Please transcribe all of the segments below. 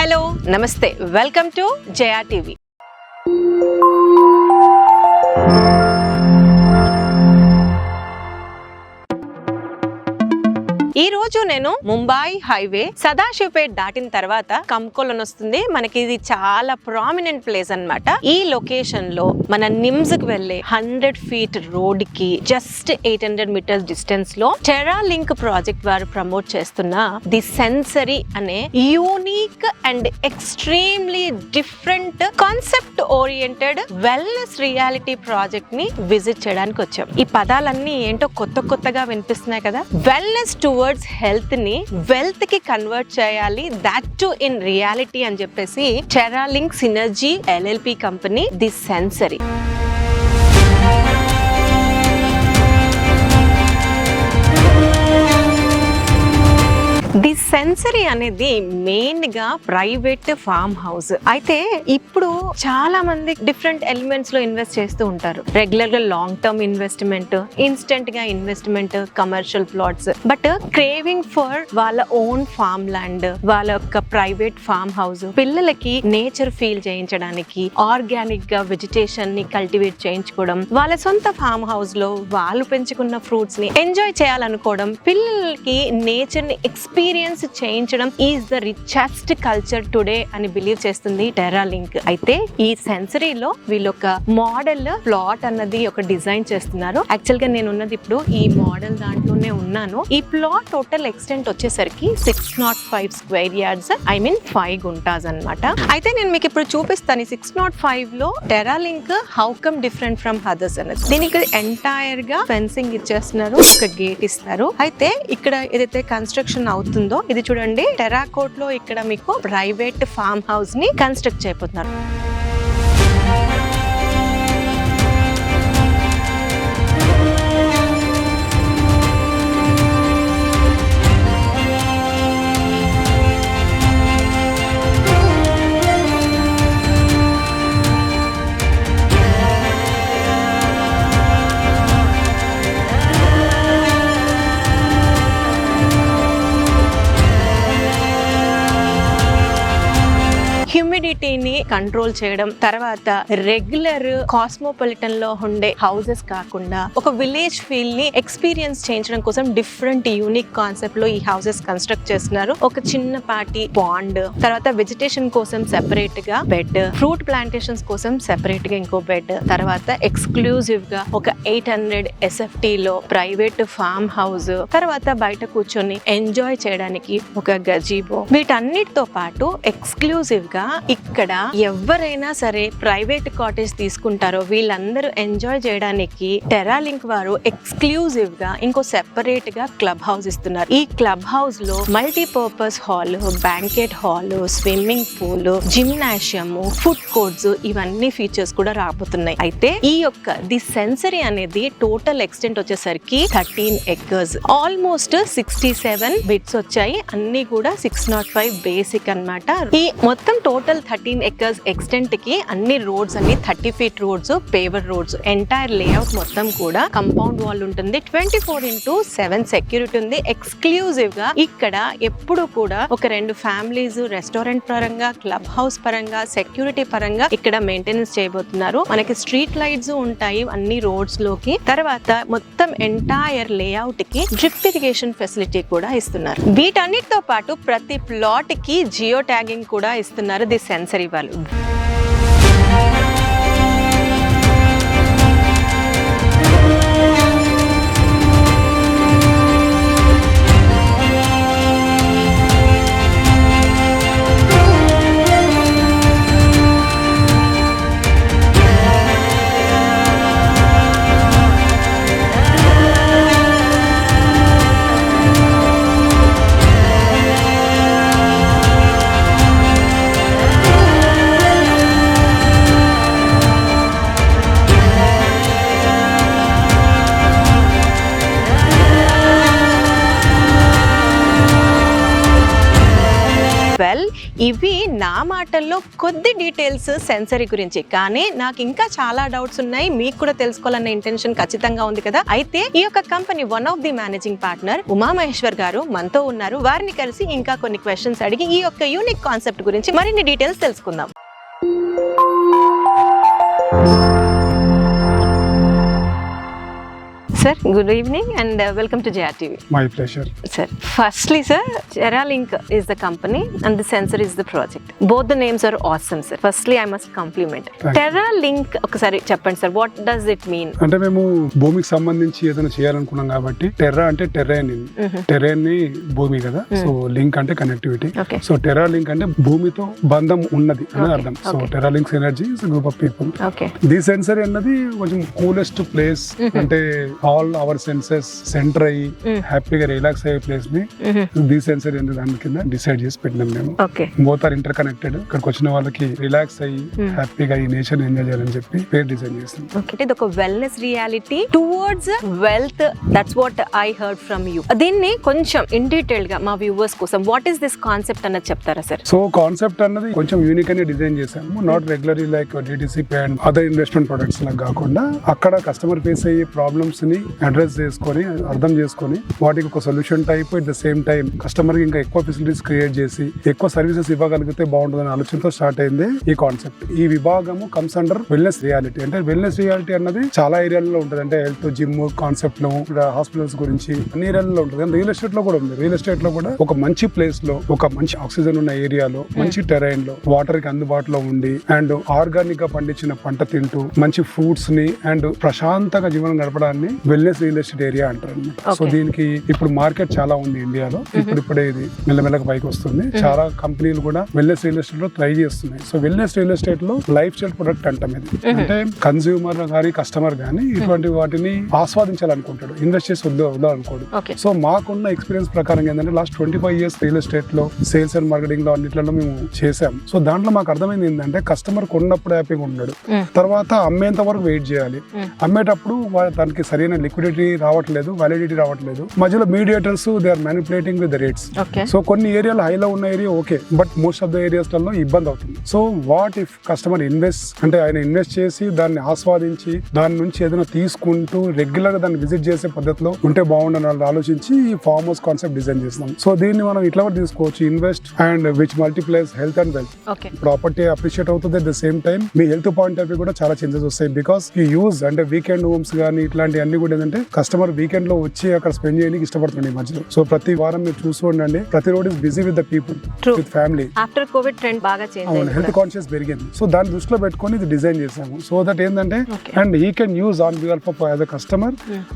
Hello నమస్తే, welcome to Jaya TV. ఈ రోజు నేను ముంబై హైవే సదాశివపేట్ దాటిన తర్వాత కంకోలన్ వస్తుంది. మనకి ఇది చాలా ప్రామినెంట్ ప్లేస్ అన్నమాట. ఈ లొకేషన్ లో మన నిమ్స్ కి వెళ్లే 100 feet రోడ్ కి జస్ట్ 800 meters డిస్టెన్స్ లో టెరా లింక్ ప్రాజెక్ట్ వారు ప్రమోట్ చేస్తున్న ది సెన్సరీ అనే unique and extremely different concept oriented wellness reality project ని విజిట్ చేయడానికి వచ్చాం. ఈ పదాలన్నీ ఏంటో కొత్తగా వినిపిస్తున్నాయి కదా. వెల్నెస్ టువర్డ్స్ హెల్త్ ని వెల్త్ కి కన్వర్ట్ చేయాలి, దట్ టు ఇన్ రియాలిటీ అని చెప్పేసి Tera link synergy LLP company the sensory. The sensory అనేది మెయిన్ గా ప్రైవేట్ ఫార్మ్ హౌస్. అయితే ఇప్పుడు చాలా మంది డిఫరెంట్ ఎలిమెంట్స్ లో ఇన్వెస్ట్ చేస్తూ ఉంటారు. రెగ్యులర్ గా లాంగ్ టర్మ్ ఇన్వెస్ట్మెంట్, ఇన్స్టెంట్ గా investment, commercial plots. But craving for వాళ్ళ ఓన్ ఫార్మ్ ల్యాండ్, వాళ్ళ యొక్క ప్రైవేట్ ఫార్మ్ హౌస్, పిల్లలకి నేచర్ ఫీల్ చేయించడానికి ఆర్గానిక్ గా వెజిటేషన్ ని కల్టివేట్ చేయించుకోవడం, వాళ్ళ సొంత ఫార్మ్ హౌస్ లో వాళ్ళు పెంచుకున్న ఫ్రూట్స్ ని ఎంజాయ్ చేయాలనుకోవడం, పిల్లలకి నేచర్ ని ఎక్స్పీరియన్స్ చేయించడం is the richest culture today అని బిలీవ్ చేస్తుంది టెరా లింక్. అయితే ఈ సెన్సరీలో వీళ్ళు ఒక మోడల్ ప్లాట్ అన్నది ఒక డిజైన్ చేస్తున్నారు. యాక్చువల్ గా నేను ఉన్నది ఇప్పుడు ఈ మోడల్ దాంట్లోనే ఉన్నాను. ఈ ప్లాట్ టోటల్ ఎక్స్టెంట్ వచ్చేసరికి 605 square yards, I mean 5 guntas అన్నమాట. అయితే నేను మీకు ఇప్పుడు చూపిస్తాను 605 లో Tera link how come different from others అన్నది. దీనికి ఎంటైర్ గా ఫెన్సింగ్ ఇచ్చేస్తున్నారు, ఒక గేట్ ఇస్తారు. అయితే ఇక్కడ ఏదైతే కన్స్ట్రక్షన్ అవుతుందో ఇది చూడండి, టెరాకోట్ లో ఇక్కడ మీకు ప్రైవేట్ ఫార్మ్ హౌస్ ని కన్స్ట్రక్ట్ చేయబోతున్నారు. హ్యూమిడిటీని కంట్రోల్ చేయడం, తర్వాత రెగ్యులర్ కాస్మోపాలిటన్ లో ఉండే హౌసెస్ కాకుండా ఒక విలేజ్ ఫీల్ ని ఎక్స్పీరియన్స్ చేయించడం కోసం డిఫరెంట్ యూనిక్ కాన్సెప్ట్ లో ఈ హౌసెస్ కన్స్ట్రక్ట్ చేస్తున్నారు. ఒక చిన్న పార్టీ పాండ్, తర్వాత వెజిటేషన్ కోసం సెపరేట్ గా బెడ్, ఫ్రూట్ ప్లాంటేషన్స్ కోసం సెపరేట్ గా ఇంకో బెడ్, తర్వాత ఎక్స్క్లూజివ్ గా ఒక 800 SFT లో ప్రైవేట్ ఫార్మ్ హౌస్, తర్వాత బయట కూర్చొని ఎంజాయ్ చేయడానికి ఒక గజీబో. వీటన్నిటితో పాటు ఎక్స్క్లూజివ్ గా ఇక్కడ ఎవరైనా సరే ప్రైవేట్ కాటేజ్ తీసుకుంటారో వీళ్ళందరూ ఎంజాయ్ చేయడానికి టెరా లింక్ వారు ఎక్స్క్లూజివ్ గా ఇంకో సెపరేట్ గా క్లబ్ హౌస్ ఇస్తున్నారు. ఈ క్లబ్ హౌస్ లో multipurpose hall, banquet hall, swimming pool, gymnasium, food courts, ఇవన్నీ ఫీచర్స్ కూడా రాబోతున్నాయి. అయితే ఈ యొక్క ది సెన్సరీ అనేది టోటల్ ఎక్స్టెంట్ వచ్చేసరికి 13 acres, ఆల్మోస్ట్ 67 బిట్స్ వచ్చాయి. అన్ని కూడా 605 బేసిక్ అన్నమాట. ఈ మొత్తం టోటల్ 13 acres ఎక్స్టెంట్ కి అన్ని రోడ్స్ అన్ని 30 feet roads, paver roads. Entire layout మొత్తం కూడా కంపౌండ్ వాల్ ఉంటుంది, 24/7 సెక్యూరిటీ ఉంది. ఎక్స్క్లూజివ్ గా ఇక్కడ ఎప్పుడు కూడా ఒక 2 ఫ్యామిలీస్ రెస్టారెంట్ పరంగా, క్లబ్ హౌస్ పరంగా, సెక్యూరిటీ పరంగా ఇక్కడ మెయింటెనెన్స్ చేయబోతున్నారు. మనకి స్ట్రీట్ లైట్స్ ఉంటాయి అన్ని రోడ్స్ లోకి. తర్వాత మొత్తం ఎంటైర్ లేఅవుట్ కి డ్రిప్ ఇరిగేషన్ ఫెసిలిటీ కూడా ఇస్తున్నారు. వీటన్నిటితో పాటు ప్రతి ప్లాట్ కి జియో ట్యాగింగ్ కూడా ఇస్తున్నారు ది సెన్సరీ వాళ్ళు. ఇవి నా మాటల్లో కొద్ది డీటెయిల్స్ సెన్సరీ గురించి, కానీ నాకు ఇంకా చాలా డౌట్స్ ఉన్నాయి, మీకు కూడా తెలుసుకోవాలన్న ఇంటెన్షన్ ఖచ్చితంగా ఉంది కదా. అయితే ఈ యొక్క company one of the managing partner Umamaheshwar గారు మనతో ఉన్నారు. వారిని కలిసి ఇంకా కొన్ని క్వశ్చన్స్ అడిగి ఈ యొక్క యూనిక్ కాన్సెప్ట్ గురించి మరిన్ని డీటెయిల్స్ తెలుసుకుందాం. Sir, good evening and welcome to JRTV. My pleasure. Sir, firstly sir, TerraLink is the company and the sensor is the project. Both the names are awesome sir. Firstly I must compliment. TerraLink ఒకసారి చెప్పండి sir, what does it mean? అంటే మేము భూమికి సంబంధించి ఏదైనా చేయాలనుకున్నాం కాబట్టి Terra అంటే terrain, terrain ని భూమి కదా, సో లింక్ అంటే కనెక్టివిటీ. సో టెర్రా లింక్ అంటే భూమితో బంధం ఉన్నది అని అర్థం. So Terra links energy is group of people. The sensor అన్నది కొంచెం కూలెస్ట్ ప్లేస్, అంటే ఆల్ అవర్ సెన్సెస్ సెంటర్ అయ్యి హ్యాపీగా రిలాక్స్ అయ్యే ప్లేస్ ని ది సెన్సర్ అనే దాని కింద డిసైడ్ చేసి పెట్టినాం మేము. Both are inter connected. ఇక్కడికి వచ్చిన వాళ్ళకి రిలాక్స్ అయ్యి హ్యాపీగా ఈ నేచర్ ఎంజాయ్ చేయాలని చెప్పి పేరు డిజైన్ చేస్తాం. ఇది ఒక wellness reality towards wealth, that's what I heard from you. దీన్ని కొంచెం ఇన్ డీటెయిల్ గా మా వ్యూవర్స్ కోసం వాట్ ఈస్ దిస్ కాన్సెప్ట్ అన్నది చెప్తారా సార్? సో కాన్సెప్ట్ అన్నది కొంచెం యూనిక్ అని డిజైన్ చేసాము. Not regularly like DTC pay and other investment products లాగా కాకుండా అక్కడ కస్టమర్ ఫేస్ అయ్యే ప్రాబ్లమ్స్ ని అడ్రస్ చేసుకొని అర్థం చేసుకొని వాటికి ఒక solution type at the same time customer కి ఇంకా ఎక్కువ ఫెసిలిటీస్ క్రియేట్ చేసి ఎక్కువ సర్వీసెస్ ఇవ్వగలిగితే బాగుంటుందని ఆలోచనతో స్టార్ట్ అయింది ఈ కాన్సెప్ట్. ఈ విభాగము కమ్స్ అండర్ వెల్నెస్ రియాలిటీ. అంటే వెల్నెస్ రియాలిటీ అన్నది చాలా ఏరియాలలో ఉంటుంది. అంటే హెల్త్, జిమ్ కాన్సెప్ట్ లో, హాస్పిటల్స్ గురించి అన్ని ఏరియాలలో ఉంటుంది. రియల్ ఎస్టేట్ లో కూడా ఉంది. రియల్ ఎస్టేట్ లో కూడా ఒక మంచి ప్లేస్ లో, ఒక మంచి ఆక్సిజన్ ఉన్న ఏరియాలో, మంచి టెరైన్ లో, వాటర్ కి అందుబాటులో ఉండి అండ్ ఆర్గానిక్ గా పండించిన పంట తింటూ మంచి ఫ్రూట్స్ ని అండ్ ప్రశాంతంగా జీవనం గడపడాన్ని వెల్నెస్ రియల్ ఎస్టేట్ ఏరియా అంటారు అన్నమాట. సో దీనికి ఇప్పుడు మార్కెట్ చాలా ఉంది ఇండియాలో. ఇప్పుడే ఇది మెల్లమెల్లగా పైకి వస్తుంది. చాలా కంపెనీలు కూడా వెల్నెస్ రియల్ ఎస్టేట్ లో ట్రై చేస్తున్నాయి. సో వెల్నెస్ రియల్ ఎస్టేట్ లో లైఫ్ స్టైల్ ప్రొడక్ట్ అంటాం ఇది. అంటే కన్స్యూమర్ గానీ కస్టమర్ గానీ ఇటువంటి వాటిని ఆస్వాదించాలనుకుంటాడు, ఇన్వెస్ట్ చేసి వద్దాలనుకోడు. సో మాకున్న ఎక్స్పీరియన్స్ ప్రకారం ఏంటంటే లాస్ట్ 25 years రియల్ ఎస్టేట్ లో సేల్స్ అండ్ మార్కెటింగ్ లో అన్నిట్లలో మేము చేసాం. సో దాంట్లో మాకు అర్థమైంది ఏంటంటే కస్టమర్ కొన్నప్పుడు హ్యాపీగా ఉన్నాడు, తర్వాత అమ్మేంత వరకు వెయిట్ చేయాలి. అమ్మేటప్పుడు దానికి సరైన లిక్విడిటీ రావట్లేదు, వ్యాలిడిటీ రావట్లేదు. మధ్యలో mediators they are manipulating with the rates. So కొన్ని ఏరియాలో హైలో ఉన్న area okay, but most of the areas లలో ఇబ్బంది అవుతుంది. So what if customer invest అంటే ఆయన ఇన్వెస్ట్ చేసి దాన్ని ఆస్వాదించి దాని నుంచి ఏదైనా తీసుకుంటూ రెగ్యులర్ గా దాన్ని విజిట్ చేసే పద్ధతిలో ఉంటే బాగుండని వాళ్ళు ఆలోచించి ఈ ఫార్మ్ హౌస్ కాన్సెప్ట్ డిజైన్ చేస్తాం. సో దీన్ని మనం ఇట్లా కూడా తీసుకోవచ్చు, invest and which multiplies health and wealth. Property appreciate అవుతుంది, అట్ ద సేమ్ టైం మీ హెల్త్ పాయింట్ ఆఫ్ వ్యూ కూడా చాలా చేంజెస్ వస్తాయి. బికాస్ ఈ యూజ్ అంటే వీకెండ్ హోమ్స్ కానీ ఇట్లాంటి అన్ని కూడా ఏంటంటే కస్టమర్ వీకెండ్ లో వచ్చి అక్కడ స్పెండ్ చేయడానికి ఇష్టపడుతుంది ఈ మధ్యలో. సో ప్రతి వారం మీరు చూస్తూ ఉండండి, ప్రతి road is busy with the people, with family. After Covid trend బాగా చేంజ్ అయింది, హెల్త్ కాన్షియస్ పెరిగింది. సో దాన్ని దృష్టిలో పెట్టుకొని ఇది డిజైన్ చేసాము. సో దట్ ఏంటంటే and he can use on behalf of as a customer.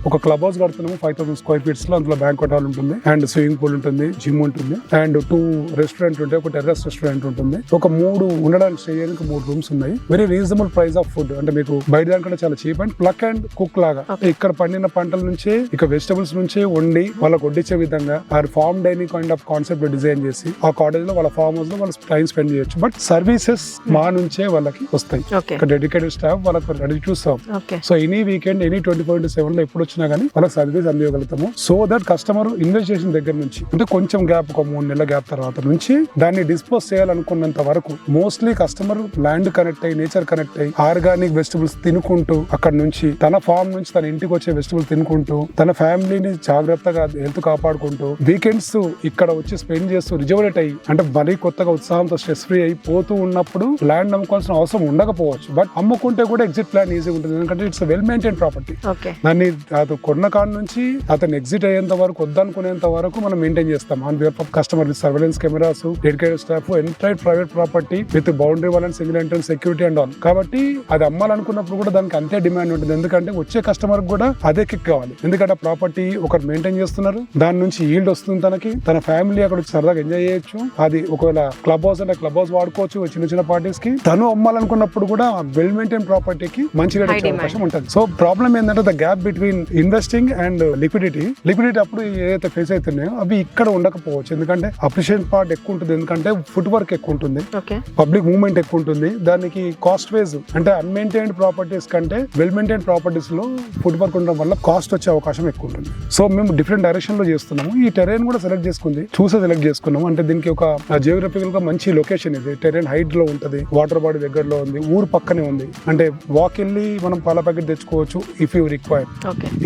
ఒక క్లబ్ హౌస్ కడుతున్నాము 5000 square feet లో. అందులో బ్యాంక్వెట్ హాల్ ఉంటుంది అండ్ స్విమ్మింగ్ పూల్ ఉంటుంది, జిమ్ ఉంటుంది అండ్ 2 రెస్టారెంట్ ఉంటాయి, ఒక టెర్రస్ రెస్టారెంట్ ఉంటుంది, ఒక 3 ఉండడానికి స్టే చేయడానికి 3 రూమ్స్ ఉన్నాయి. Very reasonable price of food. అంటే మీకు బయట దానికంటే చాలా cheap and pluck and cook లాగా ఇక్కడ పండిన పంటల నుంచే ఇక వెజిటబుల్స్ నుంచే వండి వాళ్ళకి వడ్డించే విధంగా ఆ farm dining kind of concept design చేసి ఆ కాటేజ్ లో వాళ్ళ ఫార్మ్ హౌస్ లో వాళ్ళు టైం స్పెండ్ చేయొచ్చు. బట్ సర్వీసెస్ మా నుంచే వాళ్ళకి వస్తాయి. డెడికేటెడ్ స్టాఫ్ వాళ్ళకి ready to serve. So any weekend any 24/7 లో ఎప్పుడు వచ్చినా గానీ వాళ్ళకి సర్వీస్ అందించగలుగుతాము. సో దట్ కస్టమర్ ఇన్వెస్ట్ చేసిన దగ్గర నుంచి అంటే కొంచెం గ్యాప్, ఒక 3 నెలల గ్యాప్ తర్వాత నుంచి దాన్ని డిస్పోజ్ చేయాలనుకున్నంత వరకు మోస్ట్లీ కస్టమర్ ల్యాండ్ కనెక్ట్ అయ్యి, నేచర్ కనెక్ట్ అయ్యి, ఆర్గానిక్ వెజిటబుల్స్ తినుకుంటూ అక్కడ నుంచి తన ఫార్మ్ నుంచి తన ఇంటికి వచ్చే వెజిటబుల్ తినుకుంటూ తన ఫ్యామిలీని జాగ్రత్తగా హెల్త్ కాపాడుకుంటూ వీకెండ్స్ ఇక్కడ వచ్చి స్పెండ్ చేస్తూ రిజర్వేట్ అయ్యి అంటే మరీ కొత్తగా ఉత్సాహంతో స్ట్రెస్ ఫ్రీ అయిపోతూ ఉన్నప్పుడు ల్యాండ్ అమ్ముకోవాల్సిన అవసరం ఉండకపోవచ్చు. బట్ అమ్ముకుంటే కూడా ఎగ్జిట్ ప్లాన్ ఈజీ ఉంటుంది, ఎందుకంటే ఇట్స్ వెల్ మెయింటైన్ ప్రాపర్టీ. దాన్ని అది కొన్న కాడ నుంచి అతను ఎగ్జిట్ అయ్యేంత వరకు, వద్దనుకునేంత వరకు మనం మెయింటైన్ చేస్తాం on behalf of customer with surveillance cameras, dedicated staff, entire private property with boundary wall and single entrance security and all. కాబట్టి అది అమ్మాలనుకున్నప్పుడు కూడా దానికి అంతే డిమాండ్ ఉంటుంది, ఎందుకంటే వచ్చే కస్టమర్ కూడా అదే కిక్ కావాలి. ఎందుకంటే ప్రాపర్టీ ఒకరు మెయింటైన్ చేస్తున్నారు, దాని నుంచి ఈల్డ్ వస్తుంది, తనకి తన ఫ్యామిలీ అక్కడ సరదాగా ఎంజాయ్ చేయొచ్చు. అది ఒకవేళ క్లబ్ హౌస్ అంటే క్లబ్ హౌస్ వాడుకోవచ్చు చిన్న చిన్న పార్టీస్ కి. తను అమ్మాలనుకున్నప్పుడు కూడా వెల్ మెయింటైన్ ప్రాపర్టీకి మంచి రేట్ వచ్చే అవకాశం ఉంటుంది. సో ప్రాబ్లం ఏంటంటే the gap between investing and liquidity అప్పుడు ఏదైతే ఫేస్ అవుతున్నాయో అవి ఇక్కడ ఉండకపోవచ్చు, ఎందుకంటే అప్రిషియేషన్ పార్ట్ ఎక్కువ ఉంటుంది, ఎందుకంటే ఫుట్ వర్క్ ఎక్కువ ఉంటుంది, పబ్లిక్ మూవ్మెంట్ ఎక్కువ ఉంటుంది. దానికి కాస్ట్ వైజ్ అంటే అన్మెయింటైన్డ్ ప్రాపర్టీస్ కంటే వెల్ మెయింటైన్ ప్రాపర్టీస్ లో ఫుట్ వర్క్ ఉండడం ఉండడం వల్ల కాస్ట్ వచ్చే అవకాశం ఎక్కువ ఉంటుంది. సో మేము డిఫరెంట్ డైరెక్షన్ లో చేస్తున్నాము. ఈ టెరైన్ కూడా సెలెక్ట్ సెలెక్ట్ చేసుకున్నాము. అంటే దీనికి ఒక జియోగ్రఫికల్ గా మంచి లొకేషన్ ఇది. టెరైన్ హైట్ లో ఉంటది, వాటర్ బాడీ దగ్గరలో ఉంది, ఊరు పక్కనే ఉంది. అంటే వాక్ వెళ్ళి మనం పాల ప్యాకెట్ తెచ్చుకోవచ్చు if you require.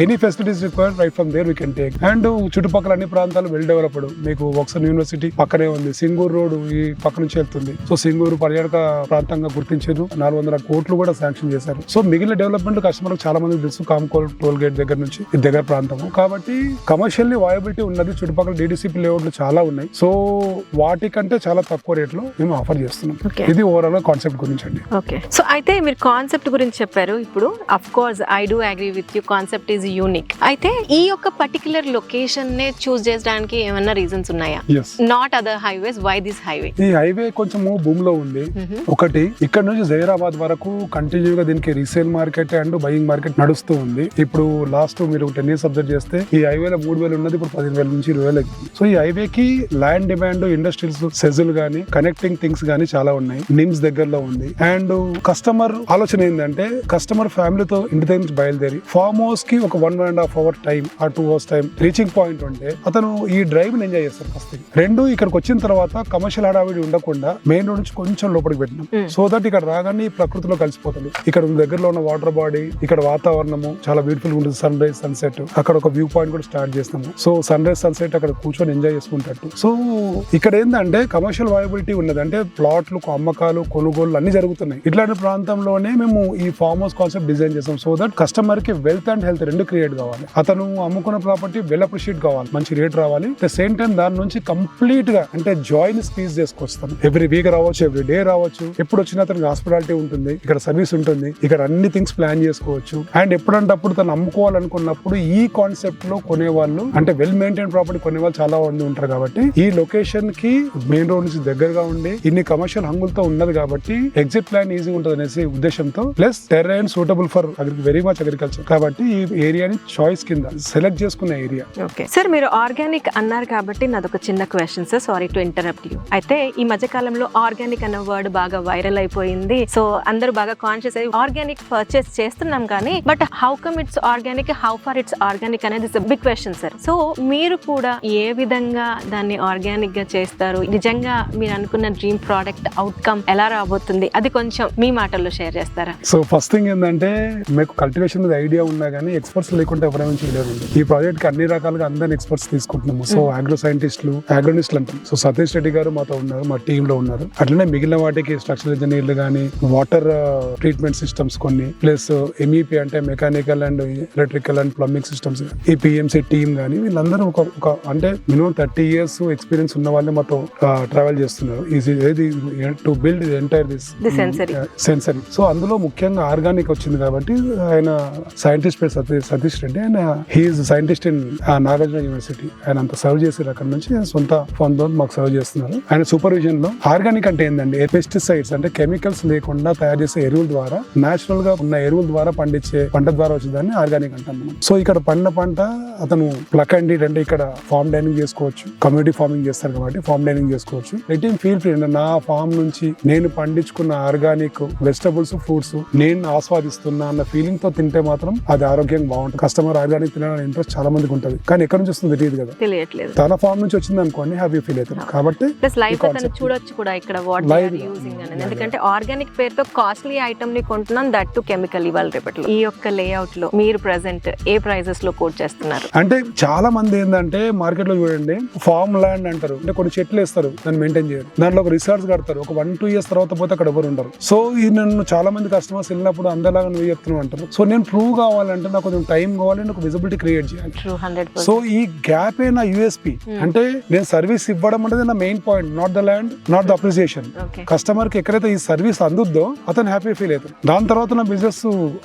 Any facilities required right from there we can take. And చుట్టుపక్కల అన్ని ప్రాంతాలు వెల్ డెవలప్డ్. మీకు ఆక్స్ఫర్డ్ యూనివర్సిటీ పక్కనే ఉంది, సింగూరు రోడ్ ఈ పక్క నుంచి వెళ్తుంది. సో సింగూరు పర్యాటక ప్రాంతంగా గుర్తించారు, 400 కోట్లు కూడా శాంక్షన్ చేశారు. సో మిగిలిన డెవలప్మెంట్ కస్టమర్ చాలా మంది తెలుసు, కామ్కోల్ టోల్ గేట్ దగ్గర నుంచి ఇది దగ్గర ప్రాంతం కాబట్టి కమర్షియల్లీ వయబిలిటీ ఉన్నది. చుట్టుపక్కల DDCP లేఅవుట్లు చాలా ఉన్నాయి. సో వాటికంటే చాలా తక్కువ రేట్ లో మేము ఆఫర్ చేస్తున్నాం. ఇది ఓవరాల్ కాన్సెప్ట్ గురించి అండి. ఓకే, సో అయితే మీరు కాన్సెప్ట్ గురించి చెప్పారు. ఇప్పుడు of course I do agree with you, concept is unique. అయితే ఈ యొక్క పర్టికులర్ లొకేషన్ నే చూస్ చేయడానికి ఏమన్నా రీజన్స్ ఉన్నాయా? Not other highways, why this highway? ఈ హైవే కొంచెము భూమిలో ఉంది. ఒకటి ఇక్కడ నుంచి జైరాబాద్ వరకు కంటిన్యూ గా దీనికి resale market and buying market నడుస్తూ ఉంది. ఇప్పుడు లాస్ట్ మీరు 10 years అబ్జర్వ్ చేస్తే ఈ హైవేలో 3,000 ఉన్నది, ఇప్పుడు 15,000 నుంచి 20,000. సో ఈ హైవేకి ల్యాండ్ డిమాండ్, ఇండస్ట్రీస్, సెజుల్ గానీ, కనెక్టింగ్ థింగ్స్ గానీ చాలా ఉన్నాయి. నిమ్స్ దగ్గరలో ఉంది. అండ్ కస్టమర్ ఆలోచన ఏంటంటే కస్టమర్ ఫ్యామిలీతో ఇంటి దగ్గర నుంచి బయలుదేరి ఫార్మ్ హౌస్ కి ఒక 1.5 hour టైం ఆ 2 hours టైం రీచింగ్ పాయింట్ ఉంటే అతను ఈ డ్రైవ్ ని ఎంజాయ్ చేస్తారు. ఫస్ట్ రెండు ఇక్కడికి వచ్చిన తర్వాత కమర్షియల్ హడావిడి ఉండకుండా మెయిన్ రోడ్ నుంచి కొంచెం లోపలికి పెట్టినాం. సో దట్ ఇక్కడ రాగానే ప్రకృతిలో కలిసిపోతాడు. ఇక్కడ దగ్గరలో ఉన్న వాటర్ బాడీ, ఇక్కడ వాతావరణము చాలా బ్యూటిఫుల్ ఉంటుంది. సన్ రైజ్, సన్సెట్, అక్కడ ఒక వ్యూ పాయింట్ కూడా స్టార్ట్ చేస్తాము. సో సన్ రైజ్, సన్సెట్ అక్కడ కూర్చొని ఎంజాయ్ చేసుకుంటాడు. సో ఇక్కడ ఏంటంటే కమర్షియల్ వయబిలిటీ ఉన్నది. అంటే ప్లాట్లు, అమ్మకాలు, కొనుగోలు అన్ని జరుగుతున్నాయి. ఇట్లాంటి ప్రాంతంలోనే మేము ఈ ఫార్మ్ హౌస్ కాన్సెప్ట్ డిజైన్ చేస్తాం. సో దట్ కస్టమర్ కి వెల్త్ అండ్ హెల్త్ రెండు క్రియేట్ కావాలి. అతను అమ్ముకున్న ప్రాపర్టీ వెల్ అప్రిషియేట్ కావాలి, మంచి రేట్ రావాలి. అట్ ద సేమ్ టైం దాని నుంచి కంప్లీట్ గా అంటే జాయ్ ని స్క్వీజ్ చేసుకొస్తాను. ఎవ్రీ వీక్ రావచ్చు, ఎవ్రీ డే రావచ్చు. ఎప్పుడు వచ్చినా అతనికి హాస్పిటాలిటీ ఉంటుంది, ఇక్కడ సర్వీస్ ఉంటుంది, ఇక్కడ అన్ని థింగ్స్ ప్లాన్ చేసుకోవచ్చు. అండ్ ఎప్పుడంటే అప్పుడు తను అమ్ముకోవాలనుకున్నప్పుడు ఈ కాన్సెప్ట్ లో కొనేవాళ్ళు, అంటే వెల్ మెయింటైన్ ప్రాపర్టీ కొనేవాళ్ళు చాలా మంది ఉంటారు. కాబట్టి ఈ లొకేషన్ కి మెయిన్ రోడ్ నుంచి దగ్గరగా ఉండి ఇన్ని కమర్షియల్ హంగులతో ఉన్నది కాబట్టి ఎగ్జిట్ ప్లాన్ ఈజీ ఉంటుంది అనేసి ఉద్దేశంతో, plus terrain suitable for very much agriculture కాబట్టి ఈ ఏరియాని చాయిస్ కింద సెలెక్ట్ చేసుకున్న ఏరియా. ఓకే సార్, మీరు ఆర్గానిక్ అన్నారు కాబట్టి నాదొక చిన్న question sir, sorry to interrupt you. అయితే ఈ మధ్య కాలంలో ఆర్గానిక్ అన్న వర్డ్ బాగా వైరల్ అయిపోయింది. సో అందరూ బాగా కాన్షియస్ అయ్యి ఆర్గానిక్ పర్చేస్ చేస్తున్నాం కానీ but how come it's organic, how far it's organic అనేది బిగ్ క్వశ్చన్ సార్. సో మీరు కూడా ఏ విధంగా దాన్ని ఆర్గానిక్ గా చేస్తారు? నిజంగా మీరు అనుకున్న డ్రీమ్ ప్రోడక్ట్ అవుట్కమ్ ఎలా రాబోతుంది, అది కొంచెం మీ మాటల్లో షేర్ చేస్తారా? సో ఫస్ట్ థింగ్ ఏంటంటే మీకు కల్టివేషన్ మీద ఐడియా ఉన్నా కానీ ఎక్స్పర్ట్స్ లేకుంటే ఎవరైనా చేయలేదు. ఈ ప్రాజెక్ట్ కి అన్ని రకాలుగా అందరిని ఎక్స్పర్ట్స్ తీసుకుంటున్నాము. సో అగ్రో సైంటిస్టులు, అగ్రోనిస్టులు అంటాం. సో సతీష్ రెడ్డి గారు మాతో ఉన్నారు, మా టీమ్ లో ఉన్నారు. అట్లనే మిగిలిన వాటికి స్ట్రక్చరల్ ఇంజనీర్లు కానీ, వాటర్ ట్రీట్మెంట్ సిస్టమ్స్ కొన్ని, ప్లస్ MEP అంటే mechanical and electrical and plumbing systems, ఈ PMC టీమ్ కానీ వీళ్ళందరూ ఒక అంటే మినిమం 30 years ఎక్స్పీరియన్స్ ఉన్న వాళ్ళే మాతో ట్రావెల్ చేస్తున్నారు. To build entire this sensory. So అందులో ముఖ్యంగా ఆర్గానిక్ వచ్చింది కాబట్టి ఆయన సైంటిస్ట్ పేరు సతీష్ రెడ్డి, ఆయన he is scientist in Nagarjuna university. ఆయన అంత సర్వ్ చేసారు అక్కడ నుంచి, సొంత ఫండ్ తో మాకు సర్వ్ చేస్తున్నారు. ఆయన సూపర్విజన్ లో ఆర్గానిక్ అంటే ఏంటంటే పెస్టిసైడ్స్ అంటే కెమికల్స్ లేకుండా తయారు చేసే ఎరువుల ద్వారా, నేచురల్ గా ఉన్న ఎరువుల ద్వారా పండించే పంట ద్వారా వచ్చేదాన్ని ఆర్గానిక్ అంటాం మనం. సో ఇక్కడ పండిన పంట అతను ప్లక్ అండ్ ఈట్ అంటే ఇక్కడ ఫార్మ్ డైనింగ్ చేసుకోవచ్చు, కమ్యూనిటీ ఫార్మింగ్ చేస్తారు కాబట్టి ఫార్మ్ డైనింగ్ చేసుకోవచ్చు. Let him feel free. నా ఫార్మ్ నుంచి నేను పండించుకున్న ఆర్గానిక్ వెజిటబుల్స్, ఫ్రూట్స్ నేను ఆస్వాదిస్తున్నా అన్న ఫీలింగ్ తో తింటే మాత్రం అది ఆరోగ్యంగా బాగుంటుంది. కస్టమర్ ఆర్గానిక్ తినాలని ఇంట్రెస్ట్ చాలా మందికి ఉంటుంది, కానీ ఎక్కడ నుంచి వస్తుంది తెలియదు కదా. తన ఫార్మ్ నుంచి వచ్చింది అనుకోండి, హ్యాపీ ఫీల్ అవుతుంది. కాబట్టి చూడొచ్చు కూడా ఇక్కడ ఎందుకంటే ఆర్గానిక్ పేరుతో కాస్ట్లీ ఐటమ్ ని కొంటున్నాం, దట్ టు కెమికల్. ఇవాళ రేపట్లో ఈ యొక్క లేఅవుట్ లో మీరు ప్రెసెంట్ ఏ ప్రైజెస్ లో కోట్ చేస్తున్నారు? అంటే చాలా మంది ఏంటంటే మార్కెట్ లో చూడండి, ఫార్మ్ ల్యాండ్ అంటారు, అంటే కొన్ని చెట్లు వేస్తారు, దాన్ని మెయింటైన్ చేయరు, దాంట్లో ఒక రిసార్ట్స్ కడతారు, ఒక 1-2 years తర్వాత పోతే అక్కడ ఎవరు ఉండరు. సో ఈ నన్ను చాలా మంది కస్టమర్స్ వెళ్ళినప్పుడు అందరిలాగా నువ్వు చెప్తున్నావు అంటారు. సో నేను ప్రూవ్ కావాలంటే నాకు కొంచెం టైం కావాలి, నాకు విజిబిలిటీ క్రియేట్ చేయాలి. సో ఈ గ్యాప్ ఏ నా USP. అంటే నేను సర్వీస్ ఇవ్వడం అనేది నా main point, not the land, not the appreciation. Customer కి ఎక్కడైతే ఈ సర్వీస్ అందుద్దో అతను హ్యాపీ ఫీల్ అవుతాడు. దాని తర్వాత నా బిజినెస్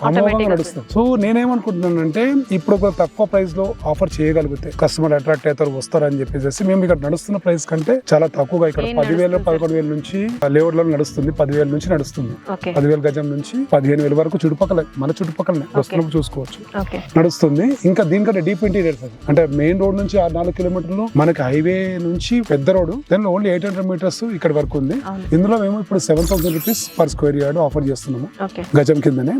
అమోఘంగా నడుస్తుంది. సో నేనేమనుకుంటున్నానంటే ఇప్పుడు ఒక తక్కువ ప్రైస్ లో ఆఫర్ చేయగలిగితే కస్టమర్ అట్రాక్ట్ అవుతారు, వస్తారని చెప్పేసి మేము ఇక్కడ నడుస్తున్న ప్రైస్ కంటే చాలా తక్కువగా ఇక్కడ 10,000, 11,000 నుంచి లేఅవుట్ లో నడుస్తుంది, 10,000 నుంచి నడుస్తుంది. 10,000 గజం నుంచి 15,000 వరకు చుట్టుపక్కల, మన చుట్టుపక్కలనే వస్తున్నప్పుడు చూసుకోవచ్చు నడుస్తుంది. ఇంకా దీనికంటే డీప్ ఇంటీరియర్స్ అంటే మెయిన్ రోడ్ నుంచి 4 kilometers మనకి హైవే నుంచి పెద్ద రోడ్, దెన్ ఓన్లీ 800 meters ఇక్కడ వరకు ఉంది. ఇందులో మేము ఇప్పుడు 7,000 rupees per square yard offer చేస్తున్నాము గజం కిందనే.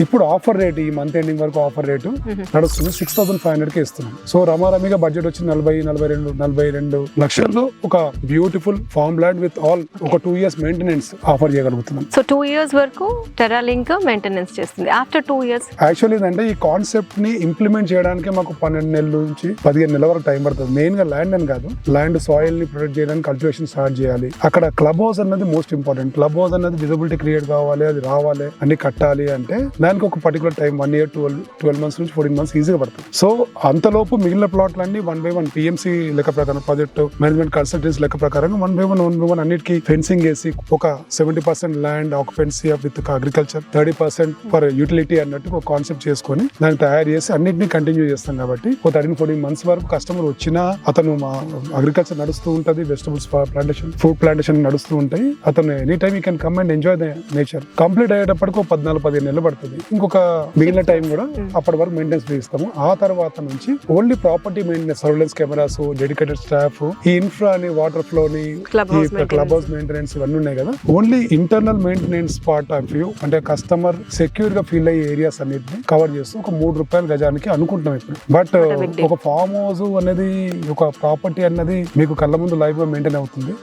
ఇప్పుడు ఆఫర్ రేట్ ఈ మంత్ ఎండింగ్ వరకు ఆఫర్ రేటు నడుస్తుంది 6,500 కి ఇస్తున్నాం. సో రమారమిగా బడ్జెట్ వచ్చి 42 లక్షల్లో ఒక beautiful farm land with all ఒక 2 years మెయింటెనెన్స్ ఆఫర్ చేయగలుగుతున్నాం. సో 2 years వరకు టెరాలింక్ మెయింటెనెన్స్ చేస్తుంది. ఆఫ్టర్ 2 years యాక్చువల్లీ ఏంటంటే ఈ కాన్సెప్ట్ ని ఇంప్లిమెంట్ చేయడానికి మాకు 12 నెలల నుంచి 15 నెలల వరకు టైం పడుతుంది. మెయిన్ గా ల్యాండ్ అని కాదు, ల్యాండ్ సాయిల్ ని ప్రొటెక్ట్ చేయడానికి కల్టివేషన్ స్టార్ట్ చేయాలి. అక్కడ క్లబ్ హౌస్ అన్నది మోస్ట్ ఇంపార్టెంట్. క్లబ్ హౌస్ అన్నది విజిబిలిటీ క్రియేట్ కావాలి, అది రావాలి, అన్ని కట్టాలి అంటే దానికి ఒక పర్టికులర్ టైం 1 year 12 months నుంచి 14 months ఈజీగా పడుతుంది. సో అంతలోపు మిగిలిన ప్లాట్లన్నీ 1 by 1 పిఎంసీ లెక్క ప్రకారం, ప్రాజెక్ట్ మేనేజ్మెంట్ కన్సల్టెన్సీ లెక్క ప్రకారం 1 by 1 అన్నిటికీ ఫెన్సింగ్ వేసి ఒక 70% land occupancy with agriculture, 30% for utility అన్నట్టు ఒక కాన్సెప్ట్ చేసుకొని దాన్ని తయారు చేసి అన్నింటినీ కంటిన్యూ చేస్తాం. కాబట్టి ఒక 13-14 months వరకు కస్టమర్ వచ్చినా అతను మా అగ్రికల్చర్ నడుస్తూ ఉంటుంది, వెజిటబుల్స్ ప్లాంటేషన్, ఫ్రూట్ ప్లాంటేషన్ నడుస్తూ ఉంటాయి. అతను any time you can come and enjoy the nature. Complete అయ్యేటప్పటికి 14-15 నెలలు పడుతుంది. ఇంకొక మిగిలిన టైం కూడా అప్పటి వరకు మెయింటెనెన్స్ ఇస్తాము. ఆ తర్వాత నుంచి only property maintenance, surveillance cameras, dedicated staff, ఈ ఇన్ఫ్రా అని, వాటర్ ఫ్లో ని, క్లబ్ హౌస్ మెయింటెనెన్స్ ఇవన్నీ ఉన్నాయి కదా. Only internal maintenance part of view అంటే కస్టమర్ సెక్యూర్ గా ఫీల్ అయ్యే ఏరియాస్ అన్నిటిని కవర్ చేస్తూ ఒక 3 రూపాయల గజానికి అనుకుంటున్నాం ఇప్పుడు. బట్ ఒక ఫామ్ హౌస్ అనేది, ఒక ప్రాపర్టీ అన్నది మీకు కళ్ళ ముందు లైవ్ గా మెయింటైన్ అవుతుంది,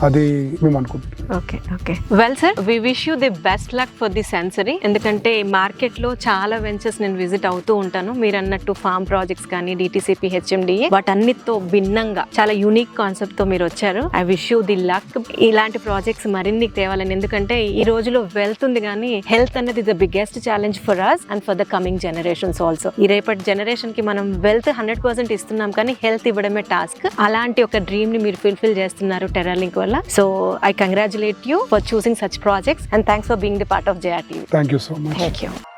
అది మేము అనుకుంటున్నాం. Okay okay well sir, we wish you the best luck for the century. ఎందుకంటే మార్కెట్ లో చాలా వెంచర్స్ నేను విజిట్ అవుతూ ఉంటాను. మీరు అన్నట్టు ఫార్మ్ ప్రాజెక్ట్స్ కానీ, డిటిసిపి, హెచ్ఎండిఏ, వాటన్నిటితో భిన్నంగా చాలా యూనిక్ కాన్సెప్ట్ తో మీరు వచ్చారు. I wish you the luck. ఇలాంటి ప్రాజెక్ట్స్ మరిన్ని తేవాలని, ఎందుకంటే ఈ రోజులో వెల్త్ ఉంది కానీ హెల్త్ అన్నది the biggest challenge for us and for the coming generations also. ఈ రేపటి జనరేషన్ కి మనం వెల్త్ 100% ఇస్తున్నాం కానీ హెల్త్ ఇవ్వడమే టాస్క్. అలాంటి ఒక డ్రీమ్ ని మీరు ఫుల్ఫిల్ చేస్తున్నారు టెరాలింక్ వల్ల. So I congratulate you for choosing such projects and thanks for being the part of JR TV. Thank you so much. Thank you.